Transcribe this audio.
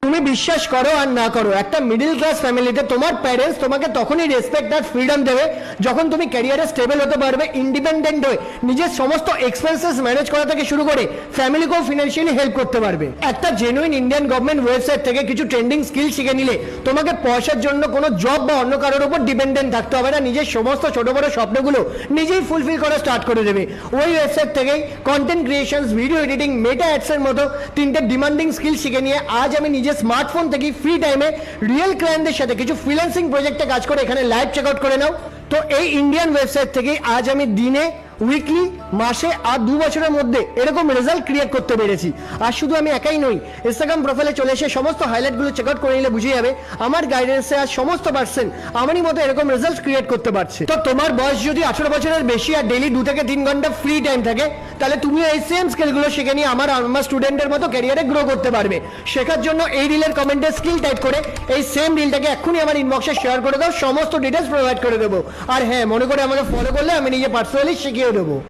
তুমি বিশ্বাস করো আর না করো, একটা মিডল ক্লাস ফ্যামিলিতে তোমার প্যারেন্টস তোমাকে তখনই রেসপেক্ট আর ফ্রিডম দেবে যখন তুমি ক্যারিয়ারে স্টেবল হতে পারবে, ইন্ডিপেন্ডেন্ট হয়ে নিজের সমস্ত এক্সপেন্সেস ম্যানেজ করা থেকে শুরু করে ফ্যামিলিকেও ফিনান্সিয়ালি হেল্প করতে পারবে। একটা জেনুইন ইন্ডিয়ান গভর্নমেন্ট ওয়েবসাইট থেকে কিছু ট্রেন্ডিং স্কিল শিখে নিলে তোমাকে পয়সার জন্য কোনো জব বা অন্য কারোর উপর ডিপেন্ডেন্ট থাকতে হবে না, নিজের সমস্ত ছোট বড় স্বপ্নগুলো নিজেই ফুলফিল করা স্টার্ট করে দেবে। ওই ওয়েবসাইট থেকেই কন্টেন্ট ক্রিয়েশনস, ভিডিও এডিটিং, মেটা অ্যাডসের মতো তিনটে ডিমান্ডিং স্কিল শিখে নিয়ে আজ আমি নিজের স্মার্টফোন থেকে ফ্রি টাইমে রিয়েল ক্লায়েন্টদের সাথে কিছু ফ্রিল্যান্সিং প্রজেক্টে কাজ করে এখানে লাইভ চেক আউট করে নাও। তো এই ইন্ডিয়ান ওয়েবসাইট থেকেই আজ আমি দিনে, উইকলি, মাসে আর 2 বছরের মধ্যে এরকম রেজাল্ট ক্রিয়েট করতে পেরেছি। আর শুধু আমি একাই নই, ইনস্টাগ্রাম প্রোফাইলে চলে এসে সমস্ত হাইলাইটগুলো চেক আউট করে নিলে বুঝে যাবে আমার গাইডেন্সে আর সমস্ত পার্সন আমারই মতো এরকম রেজাল্ট ক্রিয়েট করতে পারছে। তো তোমার বয়স যদি 18 বছরের বেশি আর ডেইলি 2 থেকে 3 ঘন্টা ফ্রি টাইম থাকে, তাহলে তুমি এই সেম স্কিলগুলো শিখে নিয়ে আমার স্টুডেন্টের মতো ক্যারিয়ারে গ্রো করতে পারবে। শেখার জন্য এই রিলের কমেন্টে স্কিল টাইপ করে এই সেম রিলটাকে এক্ষুনি আমার ইনবক্সে শেয়ার করে দাও, সমস্ত ডিটেলস প্রোভাইড করে দেবো। আর হ্যাঁ, মনে করে আমাকে ফলো করলে আমি নিজে পার্সোনালি শিখিয়ে দেবো।